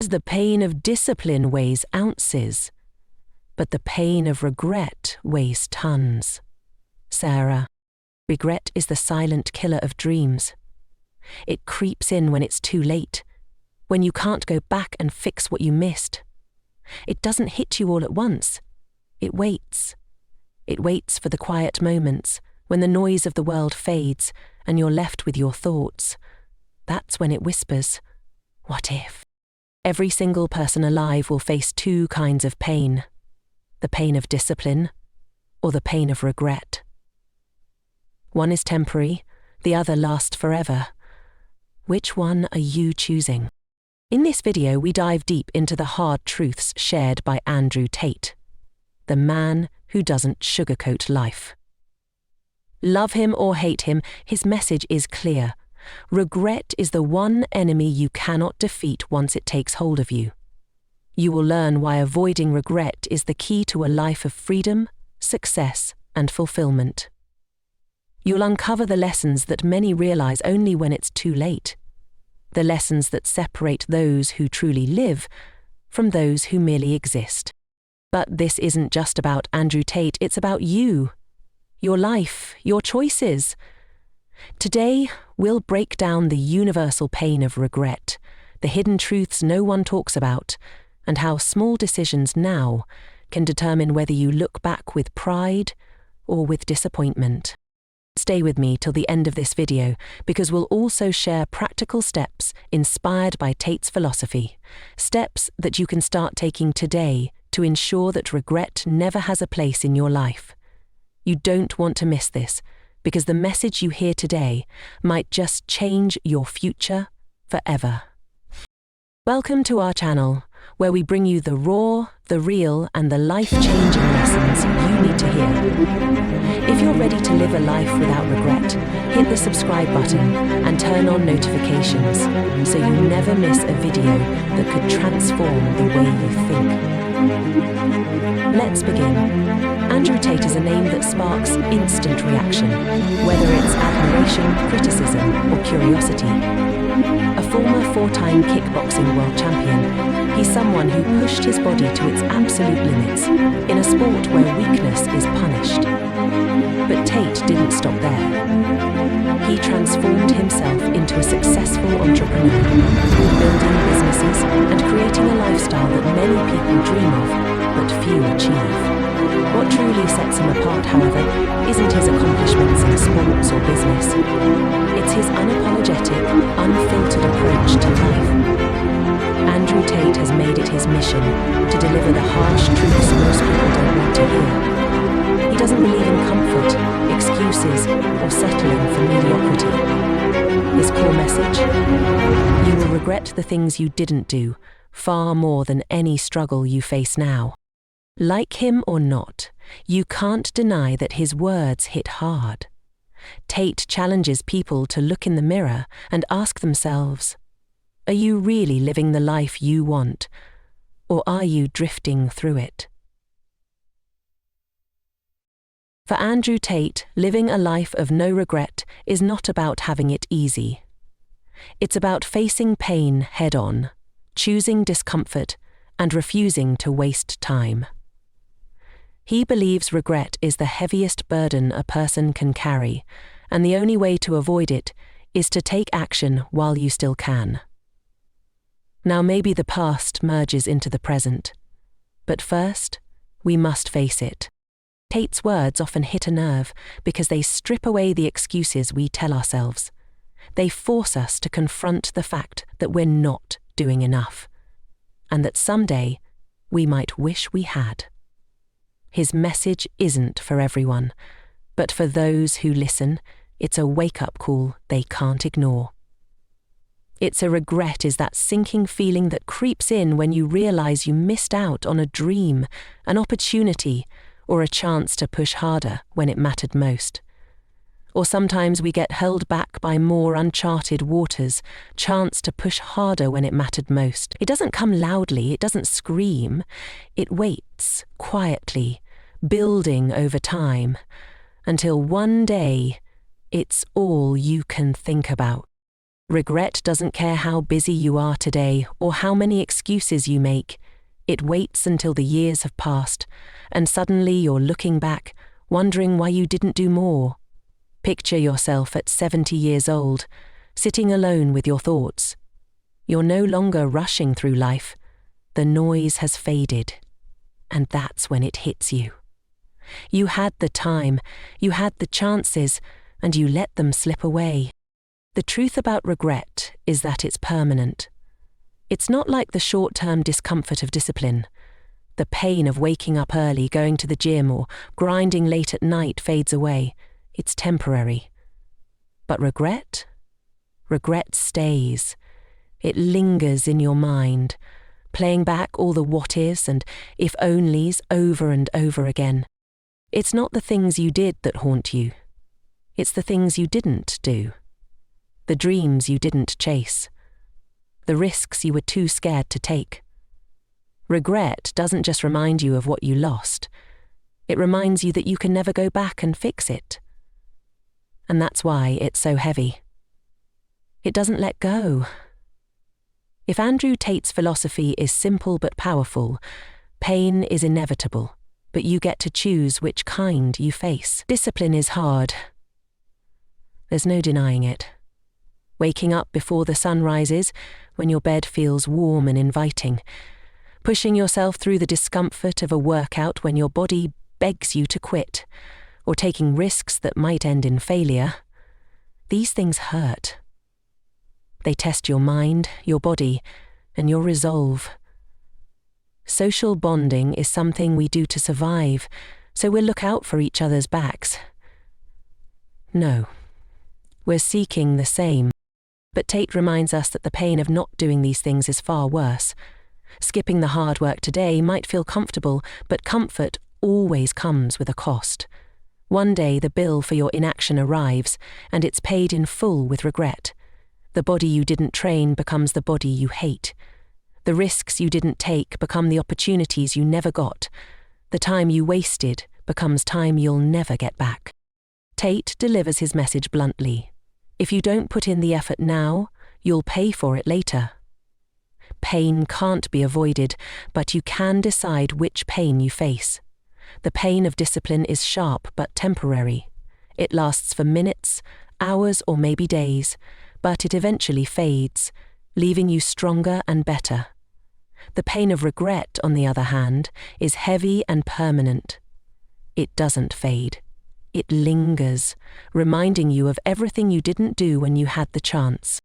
The pain of discipline weighs ounces, but the pain of regret weighs tons. Sarah, regret is the silent killer of dreams. It creeps in when it's too late, when you can't go back and fix what you missed. It doesn't hit you all at once. It waits. It waits for the quiet moments when the noise of the world fades and you're left with your thoughts. That's when it whispers, "What if?" Every single person alive will face two kinds of pain: the pain of discipline or the pain of regret. One is temporary, the other lasts forever. Which one are you choosing? In this video, we dive deep into the hard truths shared by Andrew Tate, the man who doesn't sugarcoat life. Love him or hate him, his message is clear. Regret is the one enemy you cannot defeat once it takes hold of you. You will learn why avoiding regret is the key to a life of freedom, success, and fulfillment. You'll uncover the lessons that many realize only when it's too late. The lessons that separate those who truly live from those who merely exist. But this isn't just about Andrew Tate, it's about you, your life, your choices. Today, we'll break down the universal pain of regret, the hidden truths no one talks about, and how small decisions now can determine whether you look back with pride or with disappointment. Stay with me till the end of this video, because we'll also share practical steps inspired by Tate's philosophy, steps that you can start taking today to ensure that regret never has a place in your life. You don't want to miss this, because the message you hear today might just change your future forever. Welcome to our channel, where we bring you the raw, the real, and the life-changing lessons you need to hear. If you're ready to live a life without regret, hit the subscribe button and turn on notifications so you never miss a video that could transform the way you think. Let's begin. Andrew Tate is a name that sparks instant reaction, whether it's admiration, criticism, or curiosity. A former 4-time kickboxing world champion, he's someone who pushed his body to its absolute limits in a sport where weakness is punished. But Tate didn't stop there. He transformed himself into a successful entrepreneur, building businesses and creating a lifestyle that many people dream of, but few achieve. What truly sets him apart, however, isn't his accomplishments in sports or business. It's his unapologetic, unfiltered approach to life. Andrew Tate has made it his mission to deliver the harsh truths most people don't want to hear. He doesn't believe in comfort, excuses, or settling for mediocrity. His core message: you will regret the things you didn't do far more than any struggle you face now. Like him or not, you can't deny that his words hit hard. Tate challenges people to look in the mirror and ask themselves, are you really living the life you want, or are you drifting through it? For Andrew Tate, living a life of no regret is not about having it easy. It's about facing pain head-on, choosing discomfort, and refusing to waste time. He believes regret is the heaviest burden a person can carry, and the only way to avoid it is to take action while you still can. Now maybe the past merges into the present, but first, we must face it. Tate's words often hit a nerve because they strip away the excuses we tell ourselves. They force us to confront the fact that we're not doing enough, and that someday we might wish we had. His message isn't for everyone, but for those who listen, it's a wake-up call they can't ignore. It's a regret is that sinking feeling that creeps in when you realize you missed out on a dream, an opportunity, or a chance to push harder when it mattered most. Or sometimes we get held back by more uncharted waters, chance to push harder when it mattered most. It doesn't come loudly, it doesn't scream. It waits quietly, building over time, until one day it's all you can think about. Regret doesn't care how busy you are today or how many excuses you make. It waits until the years have passed, and suddenly you're looking back, wondering why you didn't do more. Picture yourself at 70 years old, sitting alone with your thoughts. You're no longer rushing through life. The noise has faded, and that's when it hits you. You had the time, you had the chances, and you let them slip away. The truth about regret is that it's permanent. It's not like the short-term discomfort of discipline. The pain of waking up early, going to the gym, or grinding late at night fades away. It's temporary. But regret? Regret stays. It lingers in your mind, playing back all the what-ifs and if-onlys over and over again. It's not the things you did that haunt you. It's the things you didn't do. The dreams you didn't chase. The risks you were too scared to take. Regret doesn't just remind you of what you lost. It reminds you that you can never go back and fix it. And that's why it's so heavy. It doesn't let go. If Andrew Tate's philosophy is simple but powerful, pain is inevitable, but you get to choose which kind you face. Discipline is hard. There's no denying it. Waking up before the sun rises, when your bed feels warm and inviting. Pushing yourself through the discomfort of a workout when your body begs you to quit, or taking risks that might end in failure. These things hurt. They test your mind, your body, and your resolve. Social bonding is something we do to survive, so we'll look out for each other's backs. No, we're seeking the same. But Tate reminds us that the pain of not doing these things is far worse. Skipping the hard work today might feel comfortable, but comfort always comes with a cost. One day the bill for your inaction arrives, and it's paid in full with regret. The body you didn't train becomes the body you hate. The risks you didn't take become the opportunities you never got. The time you wasted becomes time you'll never get back. Tate delivers his message bluntly. If you don't put in the effort now, you'll pay for it later. Pain can't be avoided, but you can decide which pain you face. The pain of discipline is sharp but temporary. It lasts for minutes, hours, or maybe days, but it eventually fades, leaving you stronger and better. The pain of regret, on the other hand, is heavy and permanent. It doesn't fade. It lingers, reminding you of everything you didn't do when you had the chance.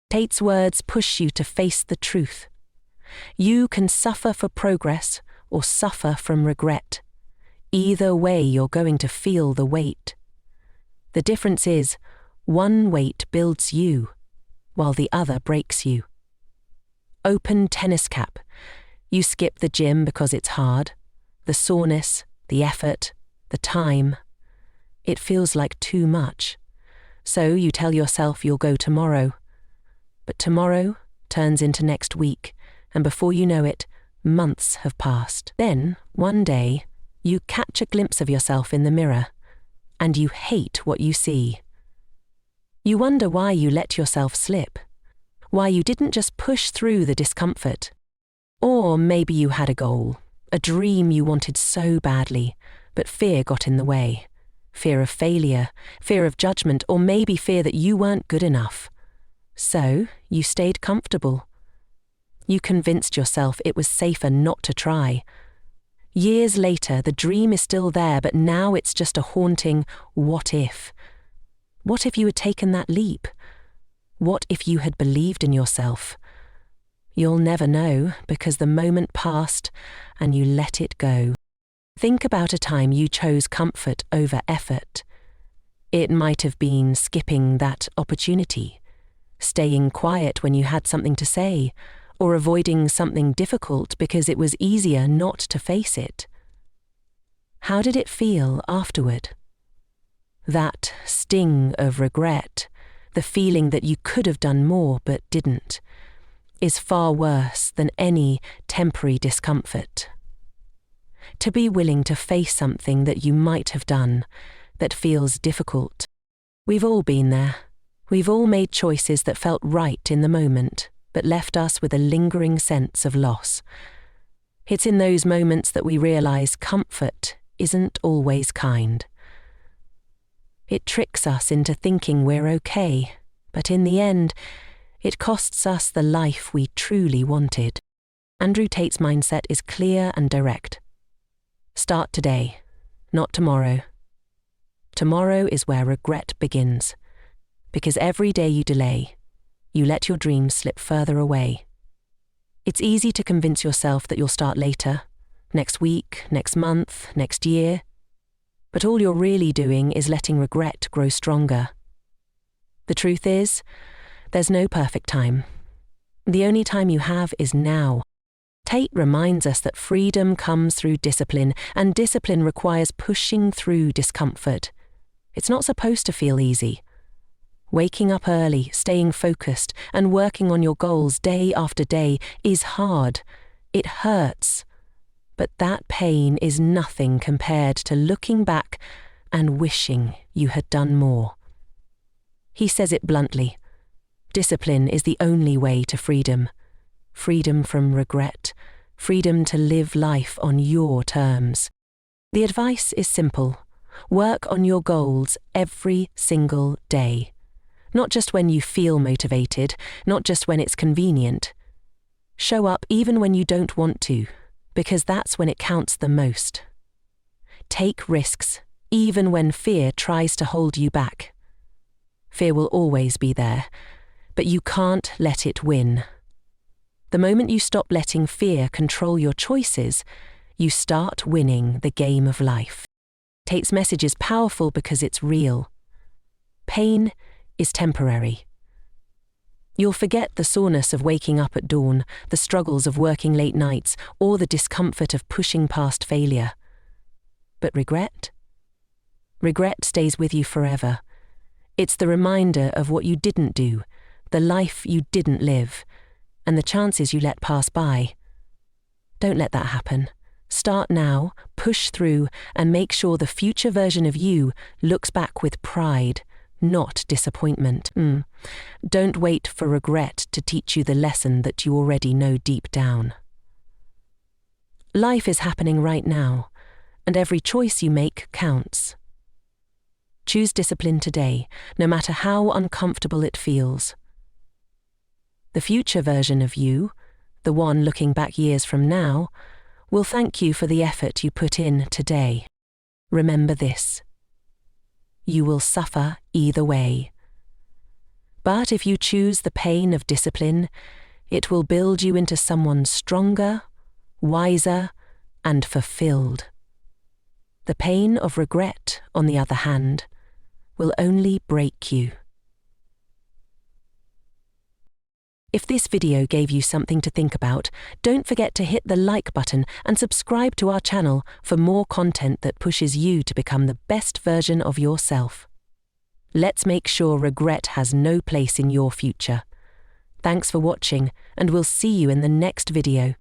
Tate's words push you to face the truth. You can suffer for progress or suffer from regret. Either way, you're going to feel the weight. The difference is, one weight builds you, while the other breaks you. Open tennis cap. You skip the gym because it's hard. The soreness, the effort, the time. It feels like too much. So you tell yourself you'll go tomorrow. But tomorrow turns into next week, and before you know it, months have passed. Then, one day, you catch a glimpse of yourself in the mirror, and you hate what you see. You wonder why you let yourself slip, why you didn't just push through the discomfort. Or maybe you had a goal, a dream you wanted so badly, but fear got in the way. Fear of failure, fear of judgment, or maybe fear that you weren't good enough. So you stayed comfortable. You convinced yourself it was safer not to try. Years later, the dream is still there, but now it's just a haunting what if. What if you had taken that leap? What if you had believed in yourself? You'll never know, because the moment passed and you let it go. Think about a time you chose comfort over effort. It might have been skipping that opportunity, staying quiet when you had something to say, or avoiding something difficult because it was easier not to face it. How did it feel afterward? That sting of regret, the feeling that you could have done more but didn't, is far worse than any temporary discomfort. To be willing to face something that you might have done, that feels difficult. We've all been there. We've all made choices that felt right in the moment, but left us with a lingering sense of loss. It's in those moments that we realize comfort isn't always kind. It tricks us into thinking we're okay, but in the end, it costs us the life we truly wanted. Andrew Tate's mindset is clear and direct. Start today, not tomorrow. Tomorrow is where regret begins, because every day you delay, you let your dreams slip further away. It's easy to convince yourself that you'll start later, next week, next month, next year, but all you're really doing is letting regret grow stronger. The truth is, there's no perfect time. The only time you have is now. Tate reminds us that freedom comes through discipline, and discipline requires pushing through discomfort. It's not supposed to feel easy. Waking up early, staying focused, and working on your goals day after day is hard. It hurts. But that pain is nothing compared to looking back and wishing you had done more. He says it bluntly. Discipline is the only way to freedom. Freedom from regret. Freedom to live life on your terms. The advice is simple. Work on your goals every single day. Not just when you feel motivated, not just when it's convenient. Show up even when you don't want to, because that's when it counts the most. Take risks, even when fear tries to hold you back. Fear will always be there, but you can't let it win. The moment you stop letting fear control your choices, you start winning the game of life. Tate's message is powerful because it's real. Pain is temporary. You'll forget the soreness of waking up at dawn, the struggles of working late nights, or the discomfort of pushing past failure. But regret? Regret stays with you forever. It's the reminder of what you didn't do, the life you didn't live, and the chances you let pass by. Don't let that happen. Start now, push through, and make sure the future version of you looks back with pride, not disappointment. Don't wait for regret to teach you the lesson that you already know deep down. Life is happening right now, and every choice you make counts. Choose discipline today, no matter how uncomfortable it feels. The future version of you, the one looking back years from now, will thank you for the effort you put in today. Remember this. You will suffer either way. But if you choose the pain of discipline, it will build you into someone stronger, wiser, and fulfilled. The pain of regret, on the other hand, will only break you. If this video gave you something to think about, don't forget to hit the like button and subscribe to our channel for more content that pushes you to become the best version of yourself. Let's make sure regret has no place in your future. Thanks for watching, and we'll see you in the next video.